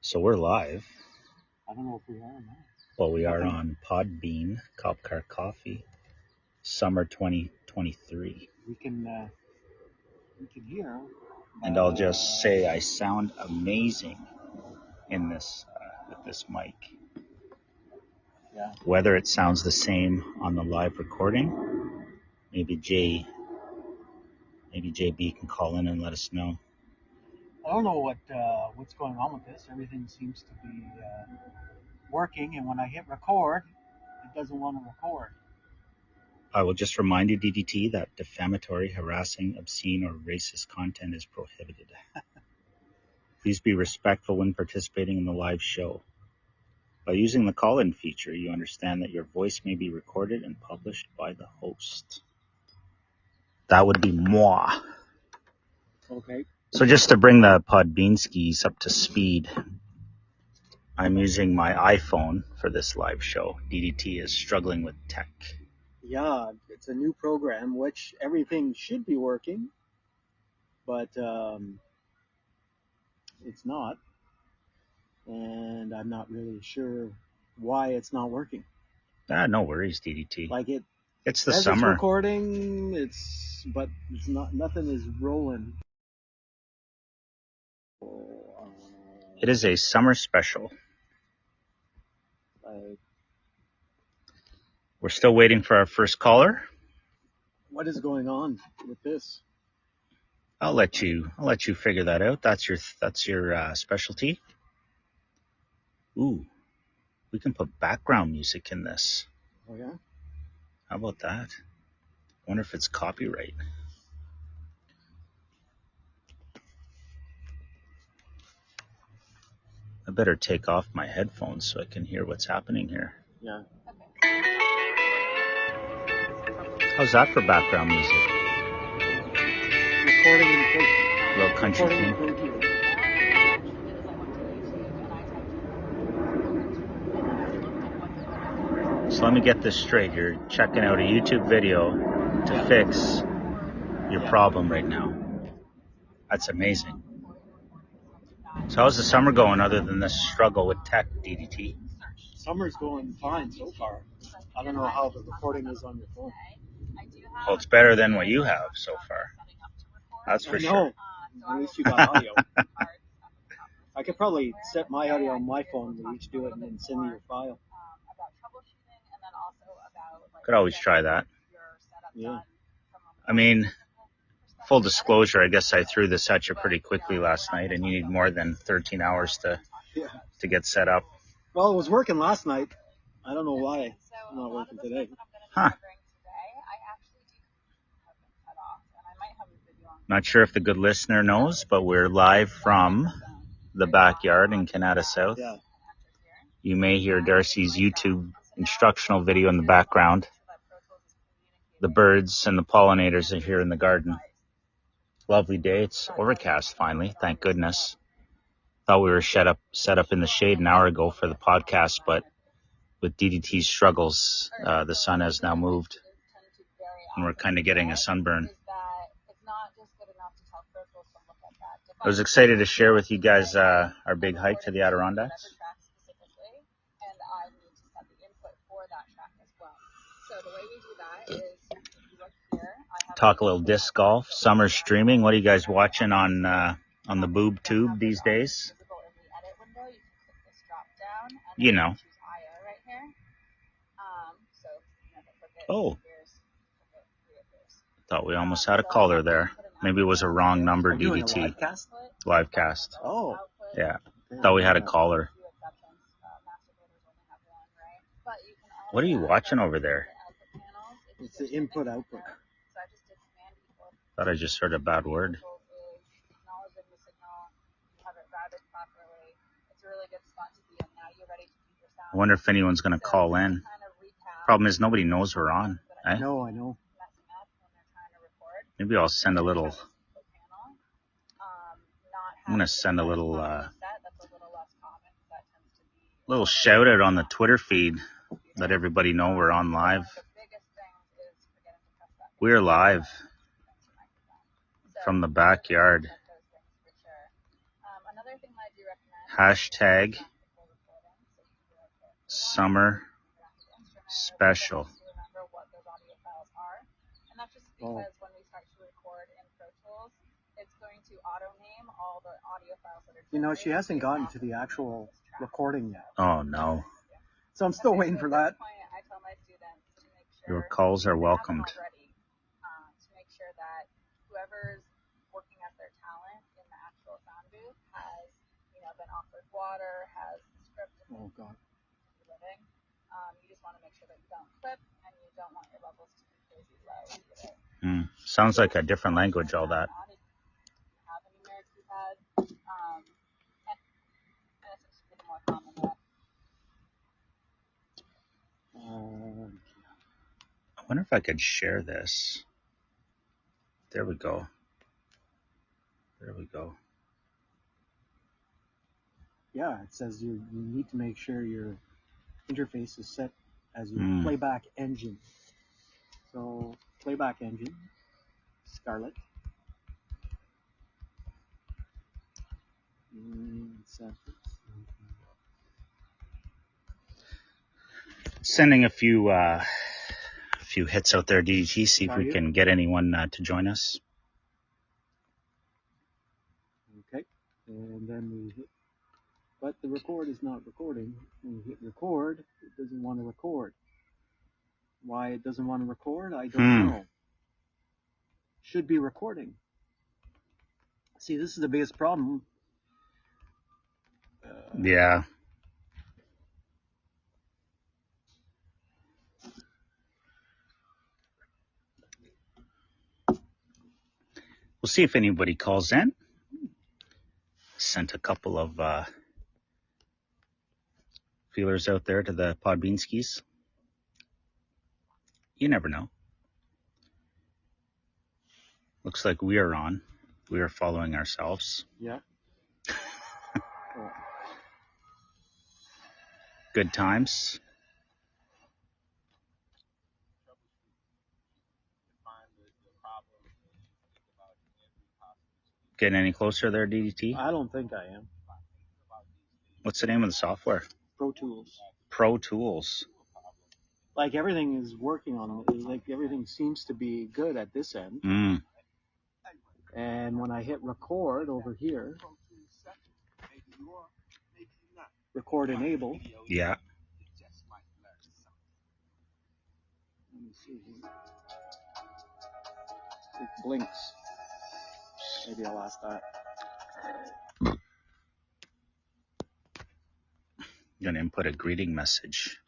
So we're live. I don't know if we are or not. Well, we are on Podbean, Cop Car Coffee, summer 2023. We can hear. And I'll just say I sound amazing in this with this mic. Yeah. Whether it sounds the same on the live recording, maybe JB can call in and let us know. I don't know what's going on with this. Everything seems to be working, and when I hit record, it doesn't want to record. I will just remind you, DDT, that defamatory, harassing, obscene, or racist content is prohibited. Please be respectful when participating in the live show. By using the call-in feature, you understand that your voice may be recorded and published by the host. That would be moi. Okay. So just to bring the Podbeanskis up to speed, I'm using my iPhone for this live show. DDT is struggling with tech. Yeah, it's a new program, which everything should be working, but it's not. And I'm not really sure why it's not working. No worries, DDT. Like it's the summer. It's recording, but it's not. Nothing is rolling. It is a summer special. We're still waiting for our first caller. What is going on with this? I'll let you figure that out. That's your specialty. Ooh, we can put background music in this. Oh yeah? How about that? I wonder if it's copyright. I better take off my headphones so I can hear what's happening here. Yeah. How's that for background music? Recording in a little country theme. So let me get this straight. You're checking out a YouTube video to fix your problem right now. That's amazing. So how's the summer going other than this struggle with tech, DDT? Summer's going fine so far. I don't know how the recording is on your phone. Well, it's better than what you have so far. That's for sure. At least you got audio. I could probably set my audio on my phone. We each do it and then send me your file. Could always try that. Yeah. I mean, full disclosure, I guess I threw this at you pretty quickly last night, and you need more than 13 hours to get set up. Well, it was working last night. I don't know why it's not working today. Huh. Not sure if the good listener knows, but we're live from the backyard in Canada South. Yeah. You may hear Darcy's YouTube instructional video in the background. The birds and the pollinators are here in the garden. Lovely day. It's overcast finally, thank goodness. Thought we were set up in the shade an hour ago for the podcast, but with DDT's struggles, the sun has now moved, and we're kind of getting a sunburn. I was excited to share with you guys our big hike to the Adirondacks. Talk a little disc golf, summer streaming. What are you guys watching on the boob tube these days? You know. Oh. Thought we almost had a caller there. Maybe it was a wrong number, DDT. Live cast. Oh. Yeah. Thought we had a caller. What are you watching over there? It's the input-output. Thought I just heard a bad word. I wonder if anyone's going to call in. Problem is, nobody knows we're on. Eh? No, I know. Maybe I'll send a little... I'm going to send a little shout out on the Twitter feed. Let everybody know we're on live. We're live from the backyard. Hashtag summer special. Oh. You know, she hasn't gotten to the actual recording yet. Oh, no. So I'm still waiting for that. Your calls are welcomed. Oh, God. Sounds like a different language, all that. I wonder if I could share this. There we go. There we go. Yeah, it says you need to make sure your interface is set as your playback engine. So, playback engine, Scarlet. Sending a few hits out there, DDT, see if we can get anyone to join us. Okay, and then we hit, but the record is not recording. When we hit record, it doesn't want to record. Why it doesn't want to record, I don't know. Should be recording. See, this is the biggest problem. Yeah. We'll see if anybody calls in. Sent a couple of feelers out there to the Podbeanskis. You never know. Looks like we are on. We are following ourselves. Yeah. Good times. Getting any closer there, DDT? I don't think I am. What's the name of the software? Pro Tools. Pro Tools. Like everything is working on it. Like everything seems to be good at this end. And when I hit record over here, record enable. Yeah. Let me see here. It blinks. Maybe I'll ask that. I'm going to input a greeting message.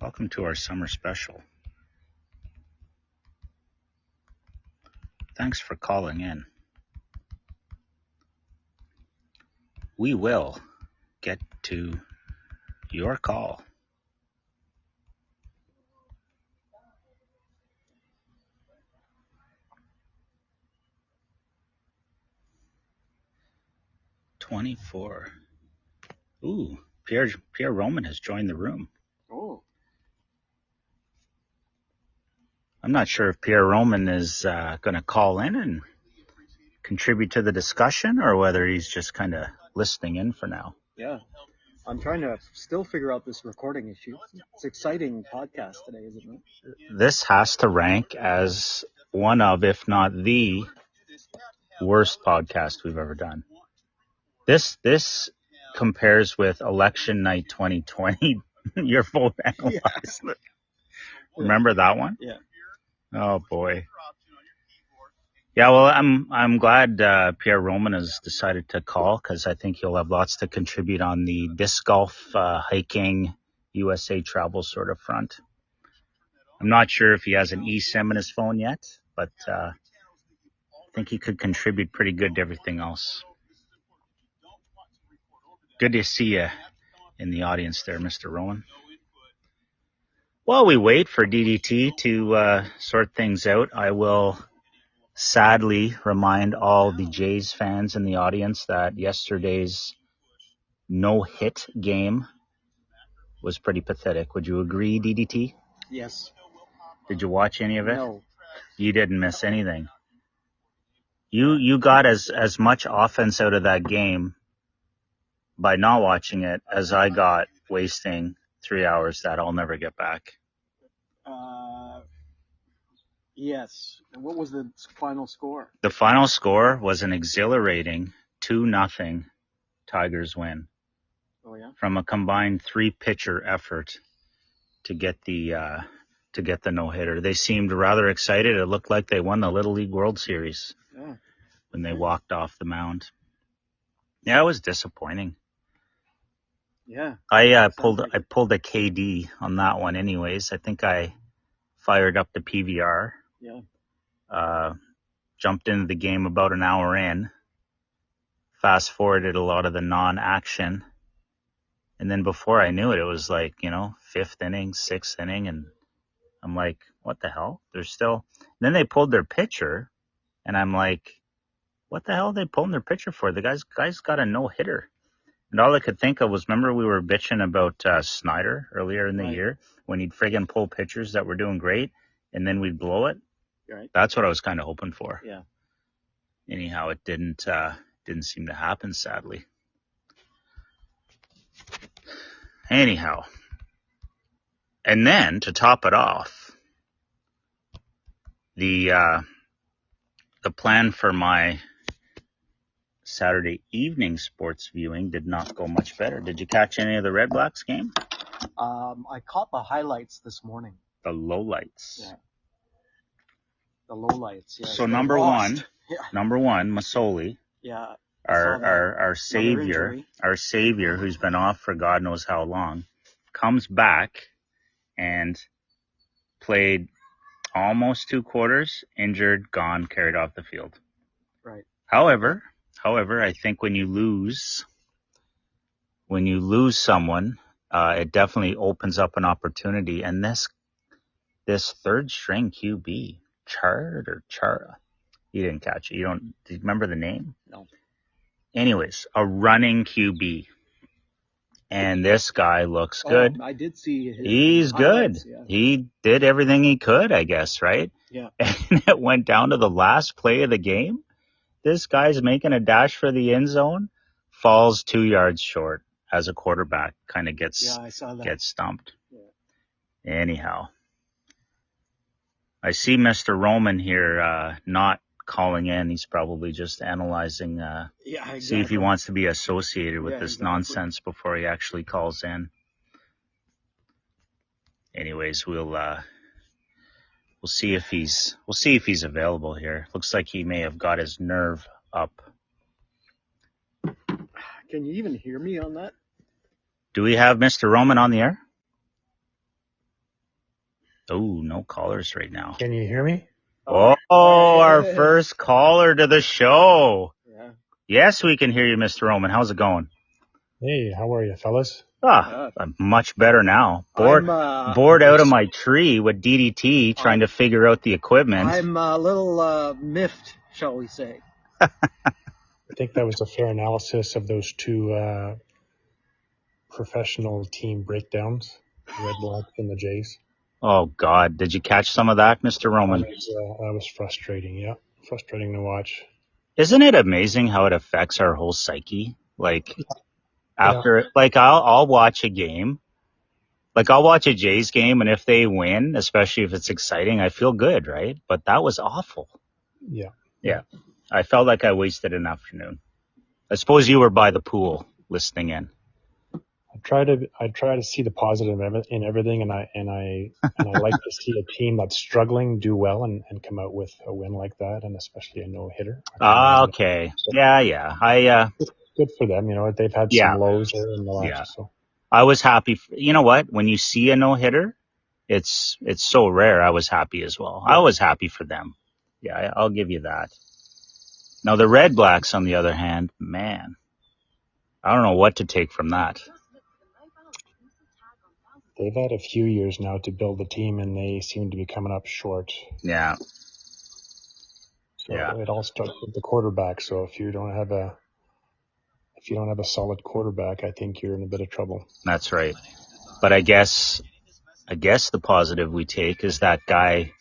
Welcome to our summer special. Thanks for calling in. We will get to your call. $24. Ooh, Pierre Roman has joined the room. Oh. I'm not sure if Pierre Roman is going to call in and contribute to the discussion or whether he's just kind of listening in for now. Yeah. I'm trying to still figure out this recording issue. It's an exciting podcast today, isn't it? This has to rank as one of, if not the worst podcast we've ever done. This compares with election night 2020, your vote analyzed. Yeah. Remember that one? Yeah. Oh boy. Yeah, well, I'm glad Pierre Roman has decided to call because I think he'll have lots to contribute on the disc golf, hiking, USA travel sort of front. I'm not sure if he has an eSIM in his phone yet, but I think he could contribute pretty good to everything else. Good to see you in the audience there, Mr. Roman. While we wait for DDT to sort things out, I will sadly remind all the Jays fans in the audience that yesterday's no-hit game was pretty pathetic. Would you agree, DDT? Yes. Did you watch any of it? No. You didn't miss anything. You got as much offense out of that game by not watching it as I got wasting 3 hours that I'll never get back. Yes. And what was the final score? The final score was an exhilarating 2-0 Tigers win. Oh yeah. From a combined 3-pitcher effort to get the no-hitter. They seemed rather excited. It looked like they won the Little League World Series when they walked off the mound. Yeah, it was disappointing. Yeah. I pulled a KD on that one anyways. I think I fired up the PVR. Yeah. Jumped into the game about an hour in. Fast forwarded a lot of the non-action. And then before I knew it, it was like, 5th inning, 6th inning, and I'm like, what the hell? They're still... Then they pulled their pitcher, and I'm like, what the hell are they pulling their pitcher for? The guy's got a no-hitter. And all I could think of was, remember we were bitching about Snyder earlier in the year when he'd friggin' pull pitchers that were doing great, and then we'd blow it? Right. That's what I was kind of hoping for. Yeah. Anyhow, it didn't seem to happen, sadly. Anyhow, and then to top it off, the plan for my Saturday evening sports viewing did not go much better. Did you catch any of the Red Blacks game? I caught the highlights this morning. The lowlights. Yeah. The lowlights. Yeah. So number one, Masoli. Yeah. Our savior, who's been off for God knows how long, comes back and played almost 2 quarters, injured, gone, carried off the field. Right. However, I think when you lose someone, it definitely opens up an opportunity. And this third string QB, Char, you didn't catch it. Do you remember the name? No. Anyways, a running QB. And this guy looks good. I did see his He's good. Yeah. He did everything he could, I guess, right? Yeah. And it went down to the last play of the game. This guy's making a dash for the end zone, falls 2 yards short as a quarterback, kind of gets stumped. Yeah. Anyhow, I see Mr. Roman here not calling in. He's probably just analyzing, exactly. See if he wants to be associated with this nonsense before he actually calls in. Anyways, we'll see if he's available here. Looks like he may have got his nerve up. Can you even hear me on that? Do we have Mr. Roman on the air? Oh, no callers right now. Can you hear me? Oh, our first caller to the show. Yeah. Yes, we can hear you, Mr. Roman. How's it going? Hey, how are you, fellas? I'm much better now. Bored out of my tree with DDT trying to figure out the equipment. I'm a little miffed, shall we say. I think that was a fair analysis of those two professional team breakdowns, the Red Blacks and the Jays. Oh, God. Did you catch some of that, Mr. Roman? That was frustrating, yeah. Frustrating to watch. Isn't it amazing how it affects our whole psyche? I'll watch a game. I'll watch a Jays game, and if they win, especially if it's exciting, I feel good, right? But that was awful. Yeah. Yeah. I felt like I wasted an afternoon. I suppose you were by the pool listening in. I try to see the positive in everything, and I like to see a team that's struggling do well and come out with a win like that, and especially a no-hitter. Okay. Yeah. Good for them. They've had some lows there in the last. So. I was happy. You know what? When you see a no-hitter, it's so rare. I was happy as well. I was happy for them. Yeah, I'll give you that. Now, the Red Blacks, on the other hand, man, I don't know what to take from that. They've had a few years now to build the team, and they seem to be coming up short. Yeah. So it all starts with the quarterback. So if you don't have a solid quarterback, I think you're in a bit of trouble. That's right. But I guess the positive we take is that guy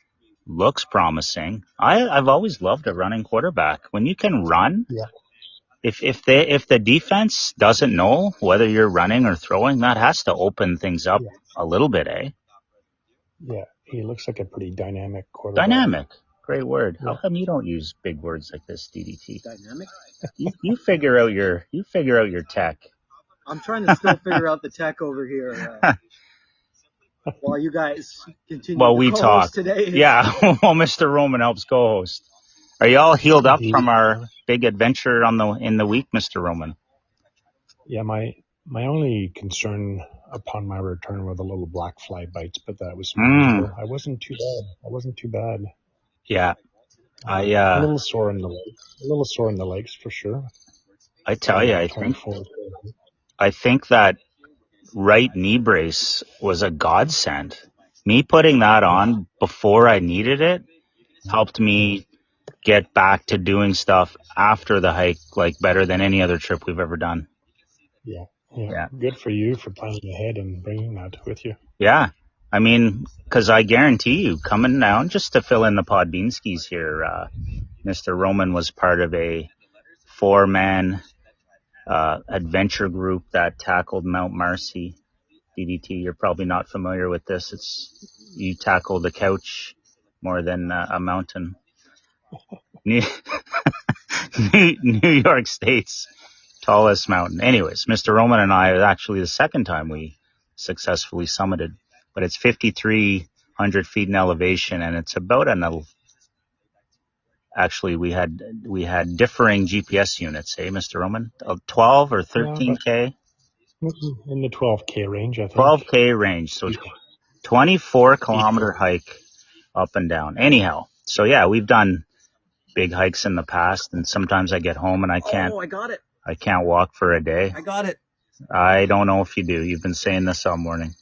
looks promising. I've always loved a running quarterback. When you can run, Yeah. if the defense doesn't know whether you're running or throwing, that has to open things up Yeah. a little bit, eh? Yeah. He looks like a pretty dynamic quarterback. Dynamic. Great word. How Yeah. come you don't use big words like this, DDT? Dynamic. You figure out your tech. I'm trying to still figure out the tech over here while you guys continue. Well, the we co-host talk today. Yeah, well, Mr. Roman helps co-host. Are you all healed up He- from our big adventure in the week, Mr. Roman? Yeah. My only concern upon my return were the little black fly bites, but that was manageable. I wasn't too bad. Yeah, A little sore in the legs. A little sore in the legs for sure. I tell you, I think that right knee brace was a godsend. Me putting that on before I needed it helped me get back to doing stuff after the hike like better than any other trip we've ever done. Yeah. Good for you for planning ahead and bringing that with you. Yeah. I mean, because I guarantee you, coming down, just to fill in the Podbeanskis here, Mr. Roman was part of a 4-man adventure group that tackled Mount Marcy. DDT, you're probably not familiar with this. You tackle the couch more than a mountain. New York State's tallest mountain. Anyways, Mr. Roman and I, actually the second time we successfully summited, but it's 5,300 feet in elevation, and it's about actually we had differing GPS units, eh, Mr. Roman? 12 or 13K? In the 12K range, I think. 12K range, so 24-kilometer hike up and down. Anyhow, so yeah, we've done big hikes in the past, and sometimes I get home and I can't. Oh, I got it. I can't walk for a day. I got it. I don't know if you do. You've been saying this all morning.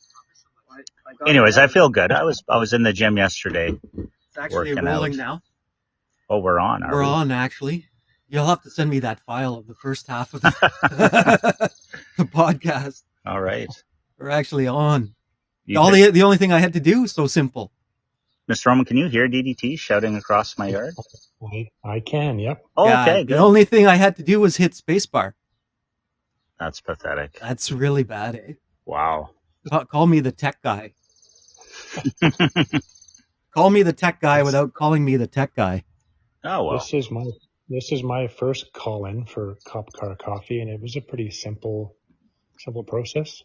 I got Anyways, it. I feel good. I was in the gym yesterday. It's actually rolling now. Oh, we're on. We're on, actually. You'll have to send me that file of the first half of the podcast. All right. We're actually on. The only thing I had to do was so simple. Mr. Roman, can you hear DDT shouting across my yard? I can, yep. Oh, yeah, okay, good. The only thing I had to do was hit spacebar. That's pathetic. That's really bad, eh? Wow. Call me the tech guy. Call me the tech guy without calling me the tech guy. Oh, well. This is my first call in for Cop Car Coffee, and it was a pretty simple process.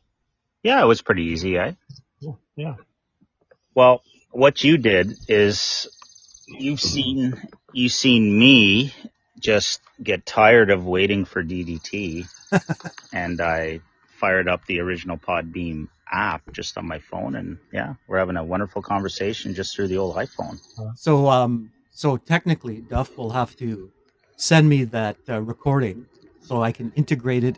Yeah, it was pretty easy, eh? Yeah. Well, what you did is you've seen me just get tired of waiting for DDT, and I fired up the original Podbeam app just on my phone, and yeah, we're having a wonderful conversation just through the old iPhone. So technically, Duff will have to send me that recording so I can integrate it.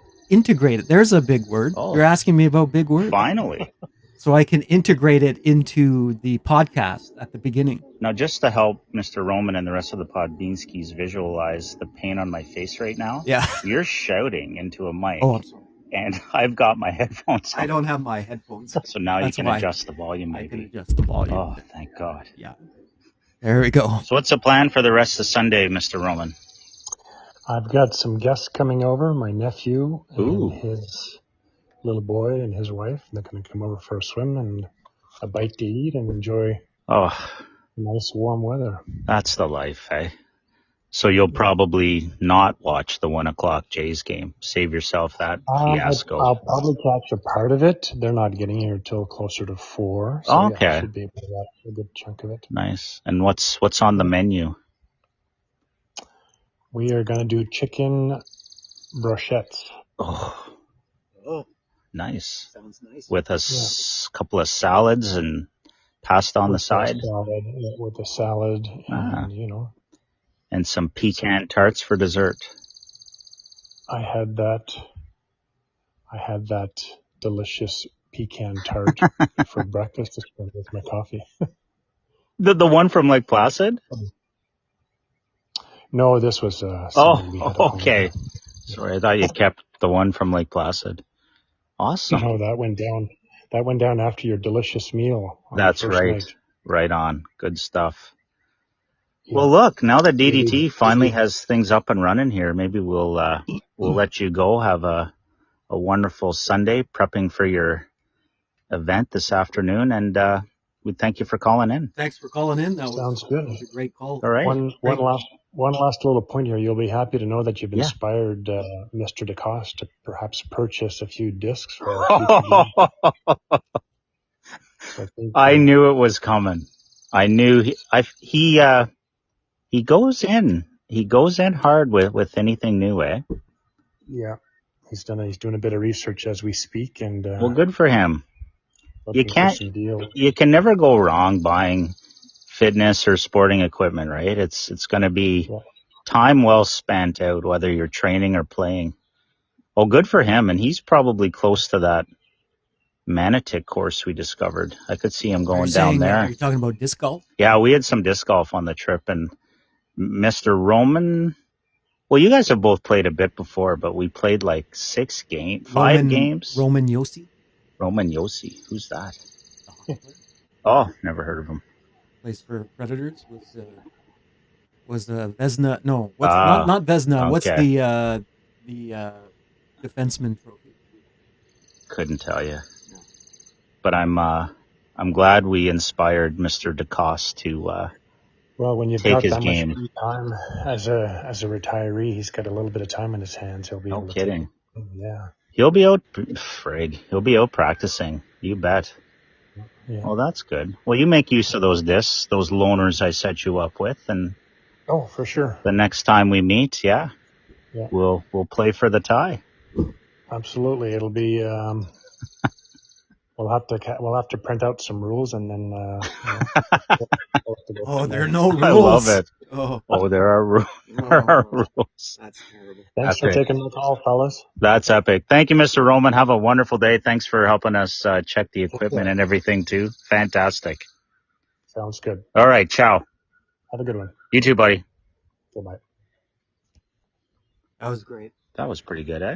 There's a big word. Oh. You're asking me about big words. Finally. So I can integrate it into the podcast at the beginning. Now, just to help Mr. Roman and the rest of the Podbeanskis visualize the pain on my face right now, yeah, you're shouting into a mic. Oh, I'm sorry. And I've got my headphones on. I don't have my headphones. So now you can adjust the volume, maybe. I can adjust the volume. Oh, thank God. Yeah. There we go. So what's the plan for the rest of Sunday, Mr. Roman? I've got some guests coming over, my nephew and his little boy and his wife. They're going to come over for a swim and a bite to eat and enjoy nice warm weather. That's the life, eh? So you'll probably not watch the 1 o'clock Jays game. Save yourself that fiasco. I'll probably catch a part of it. They're not getting here till closer to 4. So okay. Yeah, I should be able to watch a good chunk of it. Nice. And what's on the menu? We are going to do chicken brochettes. Oh, nice. Sounds nice. With a couple of salads and pasta on the side. With a salad and, and some pecan tarts for dessert. I had that delicious pecan tart for breakfast this morning with my coffee. The one from Lake Placid? No, this was okay. Sorry, I thought you kept the one from Lake Placid. Awesome. No, that went down after your delicious meal. That's right. Night. Right on. Good stuff. Well, look, now that DDT finally has things up and running here, maybe we'll let you go. Have a wonderful Sunday prepping for your event this afternoon, and we thank you for calling in. Thanks for calling in. Sounds good. That was a great call. All right. One last little point here. You'll be happy to know that you've inspired Mr. DeCoste to perhaps purchase a few discs for our future. So I knew it was coming. I knew he goes in. He goes in hard with anything new, eh? Yeah, he's doing a bit of research as we speak, and well, good for him. You can never go wrong buying fitness or sporting equipment, right? It's going to be time well spent out, whether you're training or playing. Well, good for him, and he's probably close to that Manitic course we discovered. I could see him going down there. Are you talking about disc golf? Yeah, we had some disc golf on the trip, and Mr. Roman. Well, you guys have both played a bit before, but we played like 5 games. Roman Yossi. Roman Yossi. Who's that? Oh, never heard of him. Plays for Predators. Was Vezina? No, not Vezina. Okay. What's the defenseman trophy? Couldn't tell you. No. But I'm glad we inspired Mr. DeCoste to when you've take got his that game. Much free time as a retiree, he's got a little bit of time in his hands. He'll be no kidding. Yeah. He'll be out. He'll be out practicing. You bet. Yeah. Well, that's good. Well, you make use of those discs, those loaners I set you up with, and for sure. The next time we meet, we'll play for the tie. Absolutely, it'll be. We'll have to print out some rules and then. There are no rules. I love it. There are rules. There are rules. That's terrible. Thanks for taking the call, fellas. That's epic. Thank you, Mr. Roman. Have a wonderful day. Thanks for helping us check the equipment and everything too. Fantastic. Sounds good. All right. Ciao. Have a good one. You too, buddy. Goodbye. That was great. That was pretty good, eh?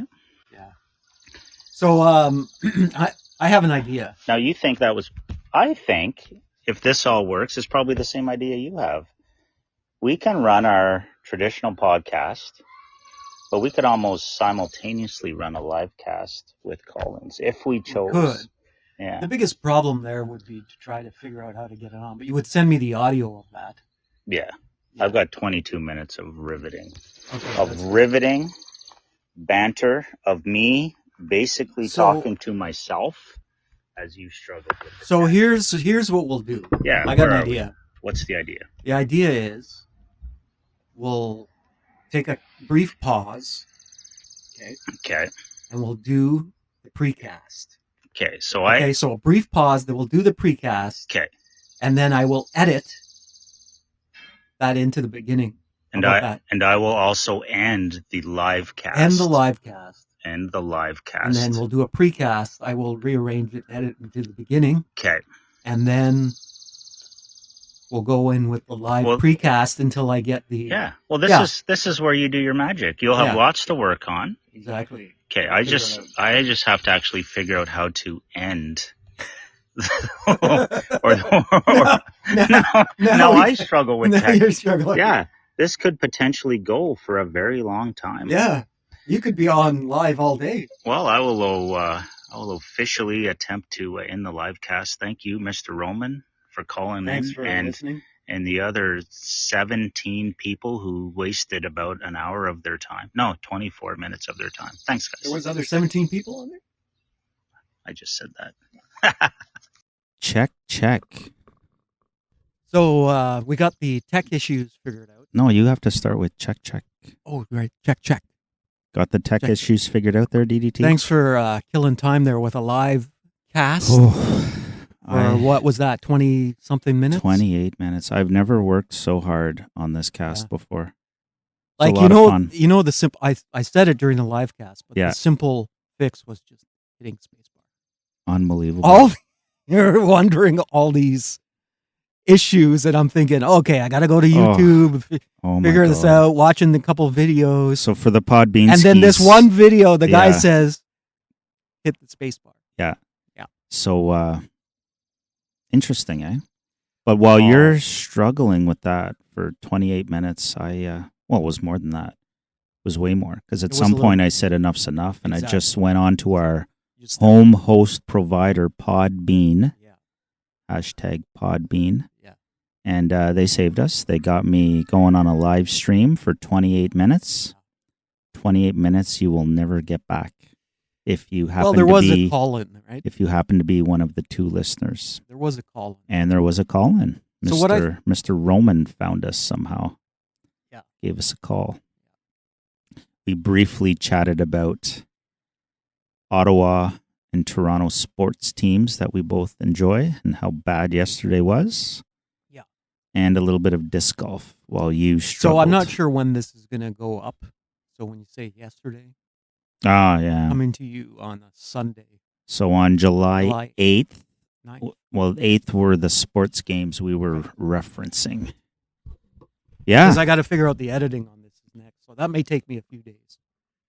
Yeah. So I have an idea. Now you think that was... I think if this all works, it's probably the same idea you have. We can run our traditional podcast, but we could almost simultaneously run a live cast with call-ins if we chose. We could. Yeah. The biggest problem there would be to try to figure out how to get it on, but you would send me the audio of that. Yeah. I've got 22 minutes of riveting. Riveting banter of me basically talking to myself as you struggle with it. So here's what we'll do. Yeah. I got an idea. What's the idea? The idea is we'll take a brief pause. Okay. And we'll do the precast. Okay. So a brief pause, then we'll do the precast. Okay. And then I will edit that into the beginning. And I will also end the live cast. And the live cast. And then we'll do a precast. I will rearrange it, edit into the beginning. Okay. And then we'll go in with the live precast until I get the... Yeah. Well, this is where you do your magic. You'll have lots to work on. Exactly. Okay. I just have to actually figure out how to end... Now I struggle with tech. You're struggling. Yeah. This could potentially go for a very long time. Yeah. You could be on live all day. Well, I will officially attempt to end the live cast. Thank you, Mr. Roman, for calling in listening. And the other 17 people who wasted about an hour of their time. No, 24 minutes of their time. Thanks, guys. There was other 17 people on there? I just said that. Check. So we got the tech issues figured out. No, you have to start with check. Oh, right. Check. Got the tech issues figured out there, DDT? Thanks for killing time there with a live cast. What was that, 20-something minutes? 28 minutes. I've never worked so hard on this cast before. Like, the simple... I said it during the live cast, but the simple fix was just hitting spacebar. Unbelievable. You're wondering all these issues, and I'm thinking, okay, I got to go to YouTube, figure this out, watching a couple of videos. So for the Podbean and then this one video, the guy says, hit the space bar. Yeah. So, interesting, eh? But while you're struggling with that for 28 minutes, it was more than that. It was way more. Because at some point I said enough's enough, and I just went on to our home host provider, Podbean. Yeah. Hashtag Podbean. Yeah. And they saved us. They got me going on a live stream for 28 minutes. 28 minutes you will never get back. If you happen there was to be, a call-in, right? If you happen to be one of the 2 listeners. There was a call-in. And there was a call-in. So Mr. Roman found us somehow. Yeah. Gave us a call. We briefly chatted about Ottawa and Toronto sports teams that we both enjoy and how bad yesterday was. Yeah. And a little bit of disc golf while you struggled. So I'm not sure when this is going to go up. So when you say yesterday, yeah, coming to you on a Sunday. So on July 8th, 9th? Well, 8th were the sports games we were referencing. Yeah. Because I got to figure out the editing on this next. So that may take me a few days.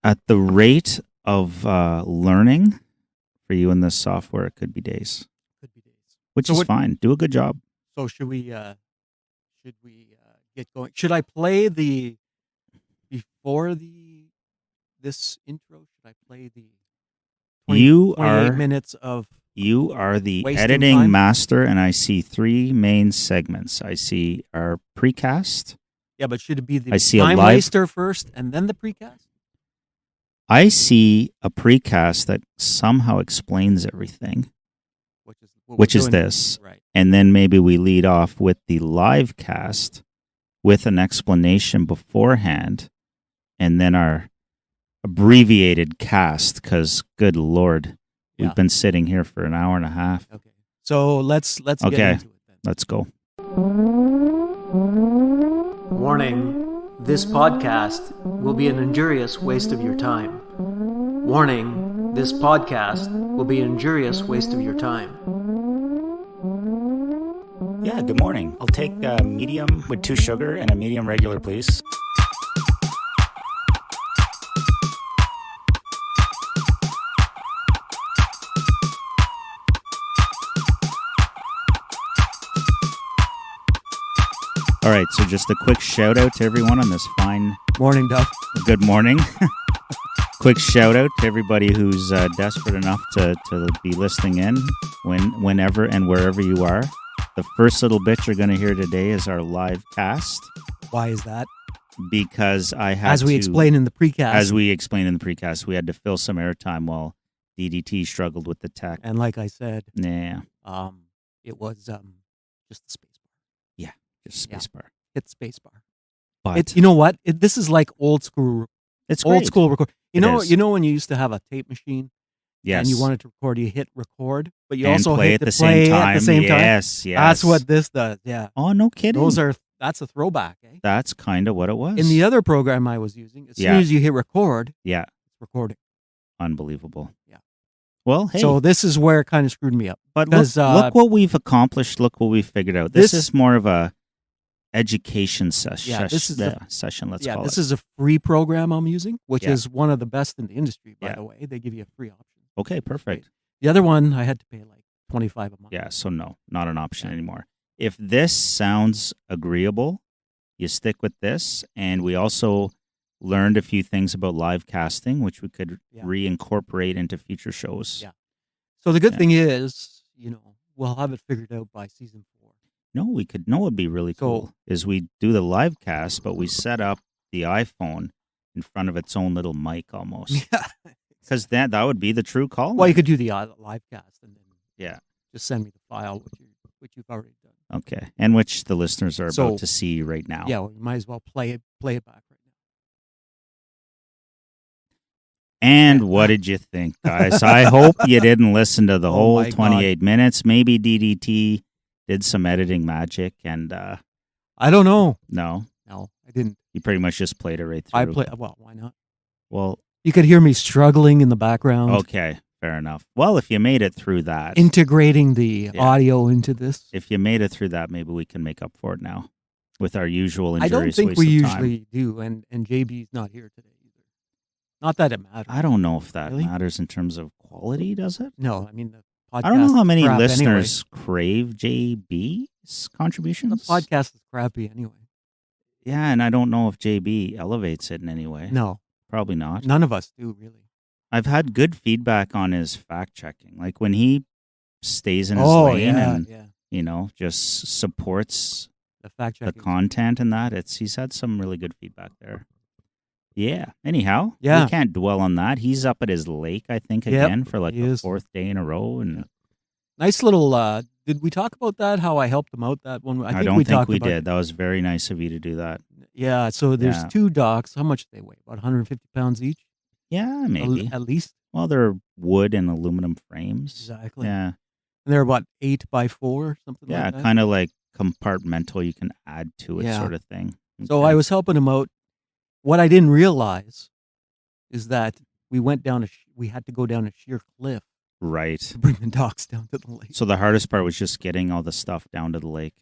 At the rate of learning for you in this software, it could be days. Could be days. Which is fine. Do a good job. So should we get going? Should I play before this intro? Should I play the 28 minutes of You are the editing time? master, and I see 3 main segments. I see our precast. Yeah, but should it be the I see time a live waster first and then the precast? I see a precast that somehow explains everything, which is this. Right. And then maybe we lead off with the live cast with an explanation beforehand, and then our abbreviated cast, because good Lord, we've been sitting here for an hour and a half. Okay. So let's get into it then. Let's go. Warning, this podcast will be an injurious waste of your time. Warning, this podcast will be an injurious waste of your time. Yeah, good morning. I'll take a medium with 2 sugar and a medium regular, please. All right, so just a quick shout out to everyone on this fine morning, Doug. Good morning. Quick shout out to everybody who's desperate enough to be listening in whenever and wherever you are. The first little bit you're going to hear today is our live cast. Why is that? Because I had As we explained in the precast. We had to fill some airtime while DDT struggled with the tech. And like I said, it was just the space bar. Yeah, just space bar. Hit space bar. But it's, you know what? This is like old school. It's old great. school record. You know when you used to have a tape machine. Yes. And you wanted to record, you hit record, but you and also play hit at the the play same time. at the same time. Yes. That's what this does. Yeah. Oh, no kidding. That's a throwback. Eh? That's kind of what it was. In the other program I was using, as soon as you hit record, it's recording. Unbelievable. Yeah. Well, hey. So this is where it kind of screwed me up. But look what we've accomplished. Look what we've figured out. This is more of a education session. Let's call it. This is a free program I'm using, which is one of the best in the industry, by the way. They give you a free option. Okay, perfect. The other one, I had to pay like $25 a month. Yeah, so no, not an option anymore. If this sounds agreeable, you stick with this. And we also learned a few things about live casting, which we could reincorporate into future shows. Yeah. So the good thing is, we'll have it figured out by season 4. It'd be really cool, is we do the live cast, but we set up the iPhone in front of its own little mic almost. Yeah. Because that would be the true call. Well, you could do the live cast and then just send me the file, which you've already done. Okay, and which the listeners are about to see right now. Yeah, well, you might as well play it back right now. And what did you think, guys? I hope you didn't listen to the whole 28 minutes. Maybe DDT did some editing magic, and I don't know. No, I didn't. You pretty much just played it right through. Well, why not? Well, you could hear me struggling in the background. Okay, fair enough. Well, if you made it through that. Integrating the audio into this. If you made it through that, maybe we can make up for it now with our usual injurious I don't think waste we of time. usually do, and JB's not here today either. Not that it matters. I don't know if that matters in terms of quality, does it? No, I mean the podcast. I don't know how many listeners crave JB's contributions. The podcast is crappy anyway. Yeah, and I don't know if JB elevates it in any way. No. Probably not. None of us do, really. I've had good feedback on his fact-checking. Like when he stays in his lane and, just supports the content and that, he's had some really good feedback there. Yeah. Anyhow, we can't dwell on that. He's up at his lake, I think, again for like the fourth day in a row. And nice little, did we talk about that? How I helped him out that one? I don't think we did. That was very nice of you to do that. Yeah. So there's 2 docks. How much do they weigh? About 150 pounds each? Yeah, maybe. At least. Well, they're wood and aluminum frames. Exactly. Yeah. And they're about 8 by 4, something like that. Yeah, kind of like compartmental. You can add to it sort of thing. Okay. So I was helping him out. What I didn't realize is that we had to go down a sheer cliff. Right. To bring the docks down to the lake. So the hardest part was just getting all the stuff down to the lake.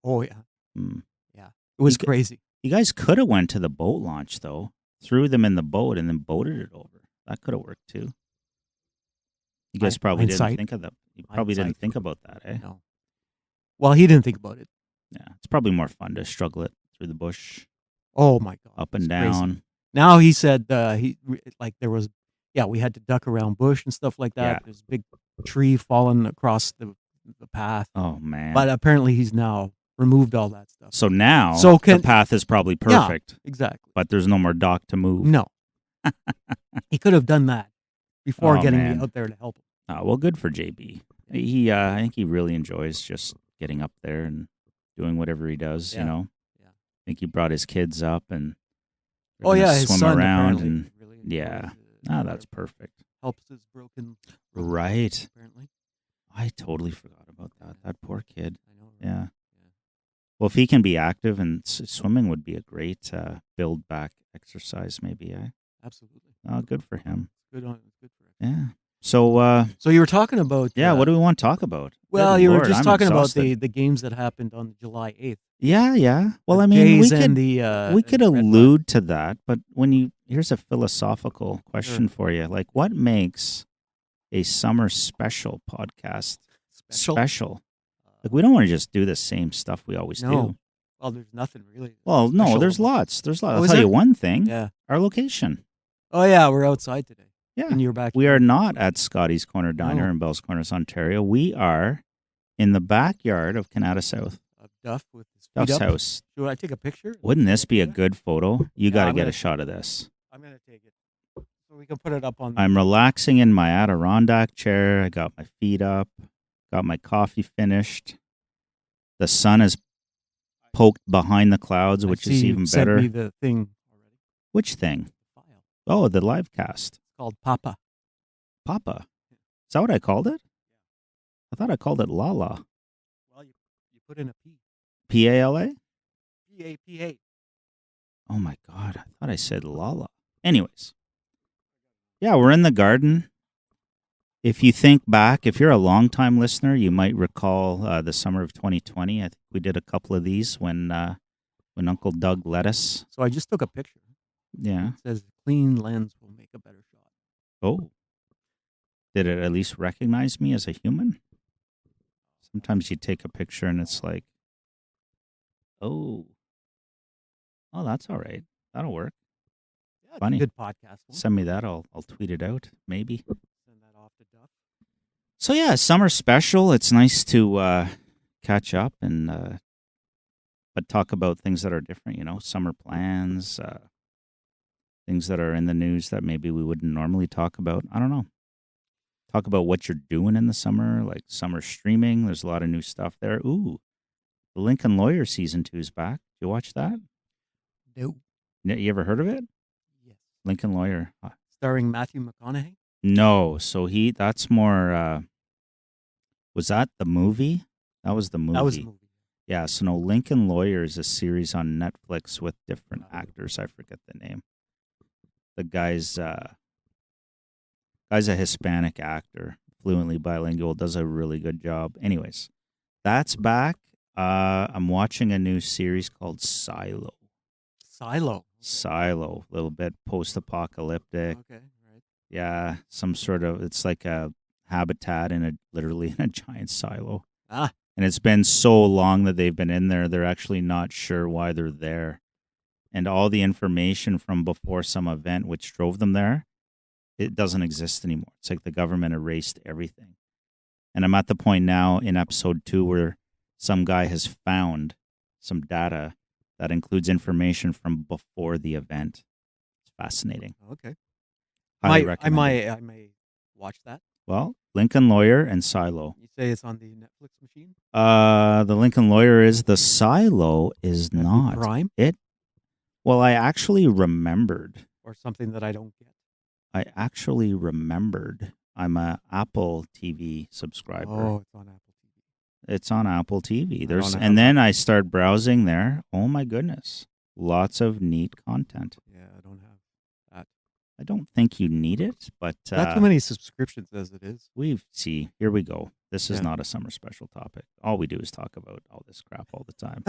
Oh, yeah. Yeah. It was crazy. You guys could have went to the boat launch, though. Threw them in the boat and then boated it over. That could have worked, too. You guys probably didn't think of that. You probably didn't think about that, eh? No. Well, he didn't think about it. Yeah. It's probably more fun to struggle it through the bush. Oh, my God. Up and down. Crazy. Now he said there was, we had to duck around bush and stuff like that. Yeah. There's a big tree falling across the path. Oh, man. But apparently he's now removed all that stuff. So now the path is probably perfect. Yeah, exactly. But there's no more dock to move. No. He could have done that before getting me out there to help him. Oh, well, good for JB. I think he really enjoys just getting up there and doing whatever he does, you know. Yeah. I think he brought his kids up and his swim son around and really that's perfect. Helps his broken right. Apparently. I totally forgot about that. That poor kid. I know. Right? Yeah. Well, if he can be active, and swimming would be a great build back exercise, maybe. Absolutely. Oh, good for him. Good for him. Yeah. So you were talking about... Yeah, what do we want to talk about? Well, you were just talking about the games that happened on July 8th. Yeah. Well, I mean, we could allude to that, but here's a philosophical question for you. Like, what makes a summer special podcast special? Like, we don't want to just do the same stuff we always do. Well, there's nothing really. Well, no, there's lots. I'll tell you one thing. Yeah. Our location. Oh, yeah, we're outside today. Yeah. In your backyard. We are not at Scotty's Corner Diner in Bells Corners, Ontario. We are in the backyard of Canada South. Of Duff with his feet Duff's up. house. Should I take a picture? Wouldn't this be a good photo? You got to get a shot of this. I'm going to take it. So we can put it up on... I'm relaxing in my Adirondack chair. I got my feet up. Got my coffee finished. The sun is poked behind the clouds, which is even better. You sent me the thing already. Which thing? The file. Oh, the live cast. It's called Papa. Papa? Is that what I called it? I thought I called it Lala. Well, you put in a P. P-A-L-A? P-A-P-A. Oh, my God. I thought I said Lala. Anyways. Yeah, we're in the garden. If you think back, if you're a long-time listener, you might recall the summer of 2020. I think we did a couple of these when Uncle Doug let us. So I just took a picture. Yeah. It says, clean lens will make a better shot. Oh. Did it at least recognize me as a human? Sometimes you take a picture and it's like, oh, that's all right. That'll work. Yeah, funny. Good podcast. Send me that. I'll tweet it out. Maybe. Send that off to Duff. So yeah, summer special. It's nice to catch up and but talk about things that are different. You know, summer plans, things that are in the news that maybe we wouldn't normally talk about. I don't know. Talk about what you're doing in the summer, like summer streaming. There's a lot of new stuff there. Ooh, the Lincoln Lawyer season 2 is back. Did you watch that? No. You ever heard of it? Yes. Lincoln Lawyer. Starring Matthew McConaughey? No. So that's more, was that the movie? That was the movie. That was the movie. Yeah. So no, Lincoln Lawyer is a series on Netflix with different actors. I forget the name. The guy's a Hispanic actor, fluently bilingual, does a really good job. Anyways, that's back. I'm watching a new series called Silo. Silo, a little bit post-apocalyptic. Okay, right. Yeah, some sort of, it's like habitat literally in a giant silo. Ah. And it's been so long that they've been in there, they're actually not sure why they're there. And all the information from before some event which drove them there, it doesn't exist anymore. It's like the government erased everything. And I'm at the point now in episode 2 where some guy has found some data that includes information from before the event. It's fascinating. Okay. Highly I recommend it. may watch that. Well, Lincoln Lawyer and Silo. You say it's on the Netflix machine? The Lincoln Lawyer is. The Silo is That'd be not. Prime? Well, I actually remembered. Or something that I don't get. I actually remembered. I'm a Apple TV subscriber. Oh, it's on Apple TV. It's on Apple TV. don't have And then I start browsing there. Oh my goodness. Lots of neat content. Yeah, I don't have that. I don't think you need it, but Not too many subscriptions as it is. Here we go. This is Yeah. not a summer special topic. All we do is talk about all this crap all the time.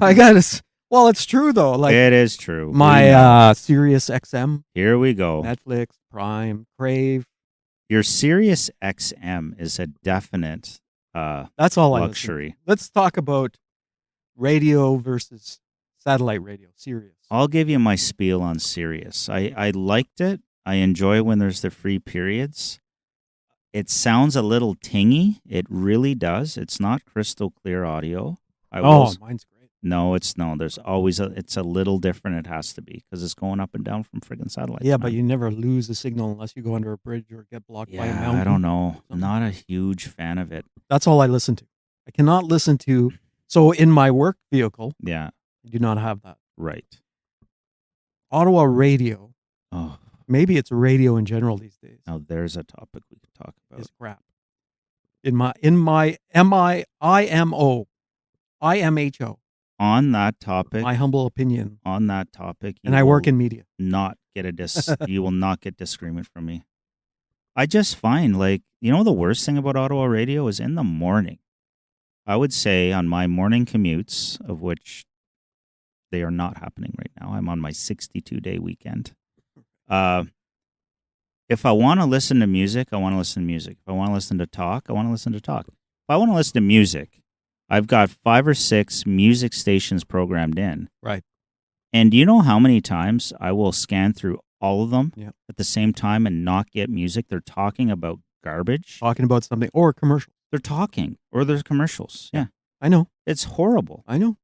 I got it. Well, it's true though. Like it is true. my Sirius XM, Here we go. Netflix, Prime, Crave. Your Sirius XM is a definite That's all luxury. I listen to. Let's talk about radio versus satellite radio. Sirius. I'll give you my spiel on Sirius. I liked it. I enjoy when there's the free periods. It sounds a little tingy. It really does. It's not crystal clear audio. Mine's great. No, it's no. There's always it's a little different. It has to be because it's going up and down from friggin' satellites. Yeah, but you never lose the signal unless you go under a bridge or get blocked by a mountain. I don't know. I'm not a huge fan of it. That's all I listen to. I cannot listen to. So in my work vehicle, Yeah, I do not have that. right. Ottawa radio. Oh, Maybe it's radio in general these days. now there's a topic we could talk about. Is crap. In my IMHO. On that topic, My humble opinion. you I work will in media. not get you will not get disagreement from me. I just find the worst thing about Ottawa radio is in the morning. I would say on my morning commutes, of which they are not happening right now. I'm on my 62-day weekend. If I want to listen to music, I want to listen to music. If I want to listen to talk, I want to listen to talk. If I want to listen to music, I've got 5 or 6 music stations programmed in. Right. And do you know how many times I will scan through all of them Yeah. at the same time and not get music? They're talking about garbage. Talking about something or commercial. They're talking, or there's commercials. Yeah. I know. It's horrible. I know.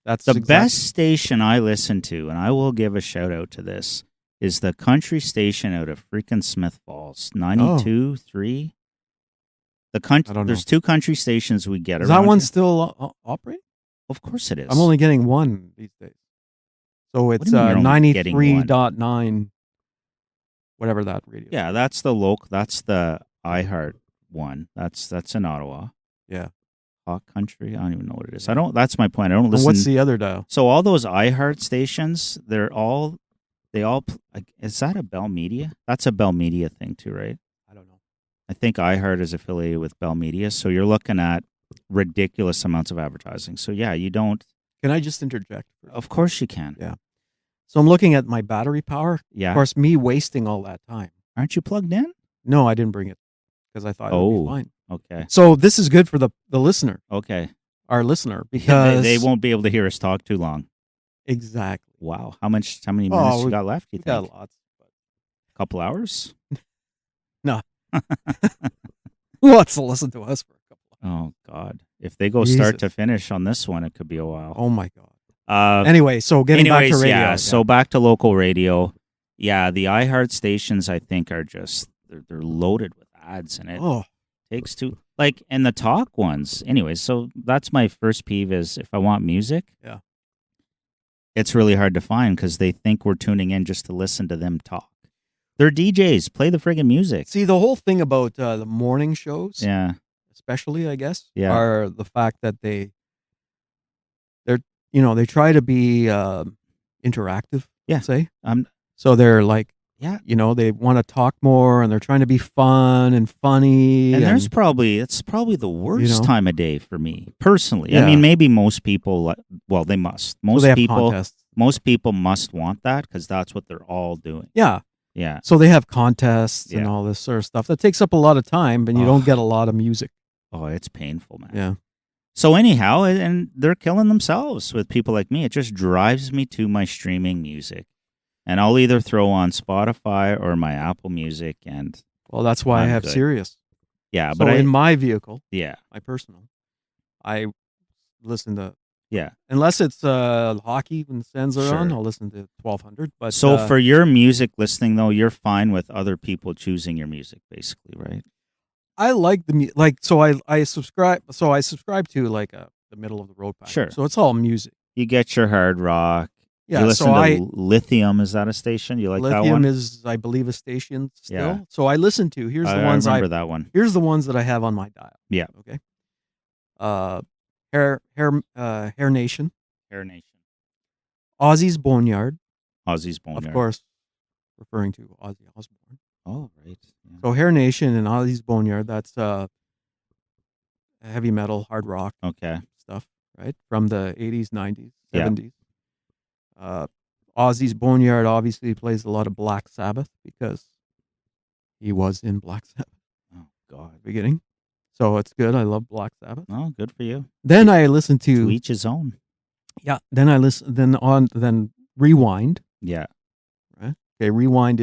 That's The best station I listen to, and I will give a shout out to this, is the country station out of freaking Smith Falls, 92.3. I don't know. There's 2 country stations we get. Is that around one here. still operating? Of course it is. I'm only getting one these days. So it's do you mean you're only getting one? 93.9, whatever that radio. Yeah, that's the iHeart one. That's in Ottawa. Yeah. Hot Country. I don't even know what it is. That's my point. I don't And listen. what's the other dial? So all those iHeart stations, they all is that a Bell Media? That's a Bell Media thing too, right? I don't know. I think iHeart is affiliated with Bell Media, so you're looking at ridiculous amounts of advertising. So yeah, you don't. Can I just interject? Of course you can. Yeah. So I'm looking at my battery power. Yeah. Of course, me wasting all that time. Aren't you plugged in? No, I didn't bring it because I thought it would be fine. Okay. So this is good for the listener, Okay. our listener, because they won't be able to hear us talk too long. Exactly. Wow. How many minutes you got left? You We think? got lots. A couple hours? No. Who wants to listen to us for a couple of Oh God! If they go start Jesus. to finish on this one, it could be a while. Oh my God. Anyway, so back to radio. Yeah. So back to local radio. Yeah, the iHeart stations I think are just they're loaded with ads, and it takes too and the talk ones. Anyways, so that's my first peeve is if I want music. Yeah. It's really hard to find because they think we're tuning in just to listen to them talk. They're DJs. Play the friggin' music. See, the whole thing about the morning shows, Yeah. especially, I guess, Yeah. are the fact that they try to be interactive. Yeah. Say. Um. So they're like, Yeah. they want to talk more and they're trying to be fun and funny. And it's probably the worst time of day for me personally. Yeah. I mean, maybe most people. Well, they must. So they have contests. Most people must want that because that's what they're all doing. Yeah. Yeah. So they have contests and all this sort of stuff. That takes up a lot of time, and you don't get a lot of music. Oh, it's painful, man. Yeah. So anyhow, and they're killing themselves with people like me. It just drives me to my streaming music. And I'll either throw on Spotify or my Apple Music. And well, that's why I have good. Sirius. Yeah, so but in my vehicle, my personal, I listen to Yeah. Unless it's hockey when the Sens are on, I'll listen to 1200. But so for your music listening, though, you're fine with other people choosing your music, basically, right? I like the so I subscribe to like the middle of the road package. Sure. So it's all music. You get your hard rock. Yeah. You listen to Lithium. Is that a station? You like that one? Lithium is, I believe, a station still. Yeah. So I listen to. Here's the ones I remember that one. Here's the ones that I have on my dial. Yeah. Okay. Hair Nation. Hair Nation. Ozzy's Boneyard. Ozzy's Boneyard. Of course, referring to Ozzy Osbourne. Oh, right. Yeah. So Hair Nation and Ozzy's Boneyard, that's heavy metal, hard rock stuff, right? From the 80s, 90s, 70s. Ozzy's Boneyard obviously plays a lot of Black Sabbath because he was in Black Sabbath. Oh, God. Beginning. So it's good. I love Black Sabbath. Oh, good for you. Then I listen to each his own. Yeah. Then I listen. Then Rewind. Yeah. Right. Okay. Rewind